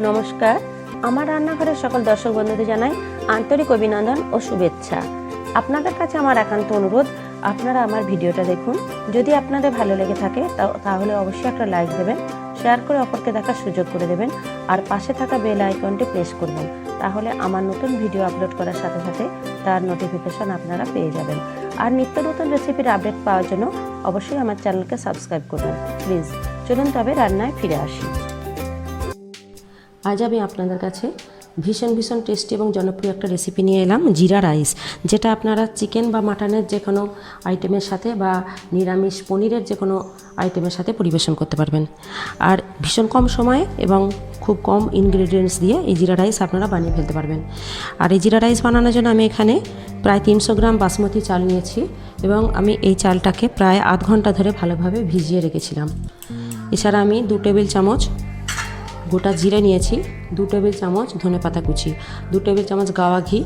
নমস্কার, আমার রান্নাঘরের সকল দর্শক বন্ধুদের জানাই আন্তরিক অভিনন্দন ও শুভেচ্ছা। আপনাদের কাছে আমার একান্ত অনুরোধ, আপনারা আমার ভিডিওটা দেখুন। যদি আপনাদের ভালো লেগে থাকে তাহলে অবশ্যই একটা লাইক দেবেন, শেয়ার করে অপরকে দেখার সুযোগ করে দেবেন, আর পাশে থাকা বেল আইকনটি প্রেস করবেন। তাহলে আমার নতুন ভিডিও আপলোড করার সাথে সাথে তার নোটিফিকেশন আপনারা পেয়ে যাবেন। আর নিত্য নতুন রেসিপির আপডেট পাওয়ার জন্য অবশ্যই আমার চ্যানেলকে সাবস্ক্রাইব করবেন প্লিজ। চলুন তবে রান্নায় ফিরে আসি। আজ আমি আপনাদের কাছে ভীষণ টেস্টি এবং জনপ্রিয় একটা রেসিপি নিয়ে এলাম, জিরা রাইস, যেটা আপনারা চিকেন বা মাটনের যে কোনো আইটেমের সাথে বা নিরামিষ পনিরের যে কোনো আইটেমের সাথে পরিবেশন করতে পারবেন। আর ভীষণ কম সময়ে এবং খুব কম ইনগ্রেডিয়েন্টস দিয়ে এই জিরা রাইস আপনারা বানিয়ে ফেলতে পারবেন। আর এই জিরা রাইস বানানোর জন্য আমি এখানে প্রায় 300 গ্রাম বাসমতি চাল নিয়েছি এবং আমি এই চালটাকে প্রায় আধ ঘন্টা ধরে ভালোভাবে ভিজিয়ে রেখেছিলাম। এছাড়া আমি 2 টেবিল চামচ গোটা জিরে নিয়েছি, 2 টেবিল চামচ ধনেপাতা কুচি, 2 টেবিল চামচ গাওয়া ঘি,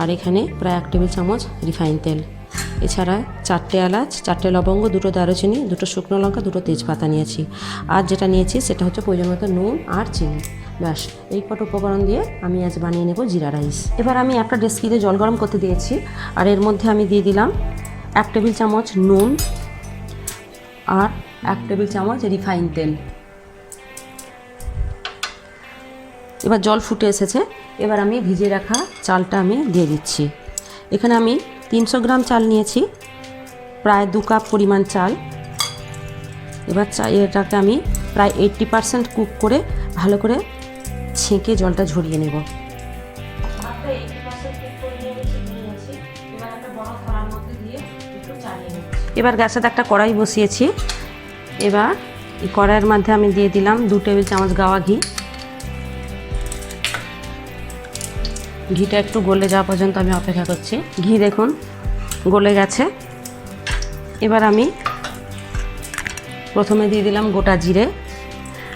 আর এখানে প্রায় 1 টেবিল চামচ রিফাইন তেল। এছাড়া 4টে এলাচ, 4টে লবঙ্গ, 2টো দারুচিনি, 2টো শুকনো লঙ্কা, 2টো তেজপাতা নিয়েছি। আর যেটা নিয়েছি সেটা হচ্ছে প্রয়োজন মতো নুন আর চিনি। ব্যাস, এই কটা উপকরণ দিয়ে আমি আজ বানিয়ে নেব জিরা রাইস। এবার আমি একটা ডেস্কিতে জল গরম করতে দিয়েছি, আর এর মধ্যে আমি দিয়ে দিলাম 1 টেবিল চামচ নুন আর 1 টেবিল চামচ রিফাইন তেল। এবার জল ফুটে এসেছে, এবার আমি ভিজিয়ে রাখা চালটা আমি দিয়ে দিচ্ছি। এখানে আমি 300 গ্রাম চাল নিয়েছি, প্রায় 2 কাপ পরিমাণ চাল। এবার এটাকে আমি প্রায় 80% কুক করে ভালো করে ছেঁকে জলটা ঝরিয়ে নেব। এবার গ্যাসে একটা কড়াই বসিয়েছি। এবার এই কড়াইয়ের মধ্যে আমি দিয়ে দিলাম 2 টেবিল চামচ গাওয়া ঘি। ঘিটা একটু গলে যাওয়া পর্যন্ত আমি অপেক্ষা করছি। ঘি দেখুন গলে গেছে। এবার আমি প্রথমে দিয়ে দিলাম গোটা জিরে।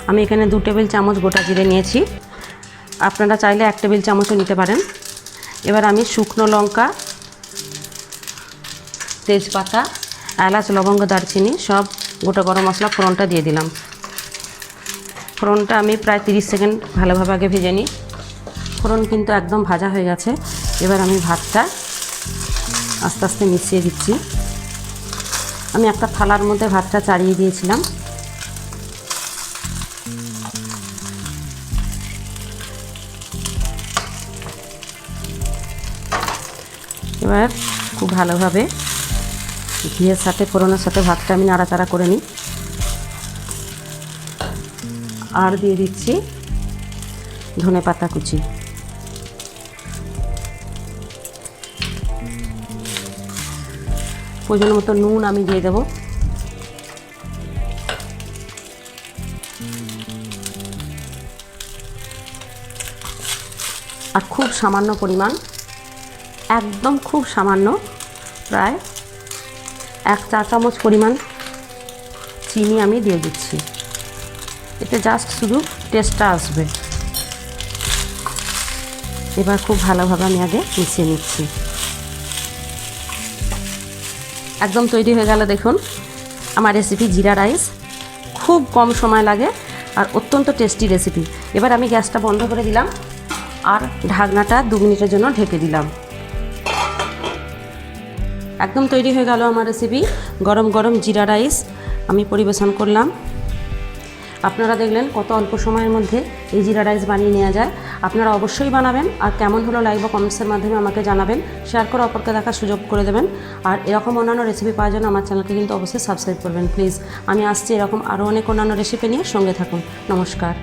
আমি এখানে 2 টেবিল চামচ গোটা জিরে নিয়েছি, আপনারা চাইলে 1 টেবিল চামচও নিতে পারেন। এবার আমি শুকনো লঙ্কা, তেজপাতা, এলাচ, লবঙ্গ, দারচিনি সব গোটা গরম মশলা ফোড়নটা দিয়ে দিলাম। ফোড়নটা আমি প্রায় 30 সেকেন্ড ভালোভাবে আগে ভেজে নিই। ফোড়ন কিন্তু একদম ভাজা হয়ে গেছে। এবার আমি ভাতটা আস্তে আস্তে মিশিয়ে দিচ্ছি। আমি একটা থালার মধ্যে ভাতটা চাড়িয়ে দিয়েছিলাম। এবার খুব ভালোভাবে ঘিয়ের সাথে ফোড়নের সাথে ভাতটা আমি নাড়াচাড়া করে নিই। আর দিয়ে দিচ্ছি ধনেপাতা কুচি। প্রয়োজন মতো নুন আমি দিয়ে দেব। আর খুব সামান্য পরিমাণ, একদম খুব সামান্য, প্রায় 1 চা চামচ পরিমাণ চিনি আমি দিয়ে দিচ্ছি। এতে জাস্ট শুধু টেস্টটা আসবে। এবার খুব ভালোভাবে আমি আগে মিশিয়ে নিচ্ছি। একদম তৈরি হয়ে গেল দেখুন আমার রেসিপি জিরা রাইস। খুব কম সময় লাগে আর অত্যন্ত টেস্টি রেসিপি। এবার আমি গ্যাসটা বন্ধ করে দিলাম আর ঢাকনাটা 2 মিনিটের জন্য ঢেকে দিলাম। একদম তৈরি হয়ে গেল আমার রেসিপি, গরম গরম জিরা রাইস আমি পরিবেশন করলাম। আপনারা দেখলেন কত অল্প সময়ের মধ্যে এই জিরা রাইস বানিয়ে নেওয়া যায়। আপনারা অবশ্যই বানাবেন, আর কেমন হলো লাইক বা কমেন্টসের মাধ্যমে আমাকে জানাবেন, শেয়ার করে অপরকে দেখার সুযোগ করে দেবেন। আর এরকম অন্যান্য রেসিপি পাওয়ার জন্য আমার চ্যানেলকে কিন্তু অবশ্যই সাবস্ক্রাইব করবেন প্লিজ। আমি আসছি এরকম আরও অনেক অন্যান্য রেসিপি নিয়ে, সঙ্গে থাকুন। নমস্কার।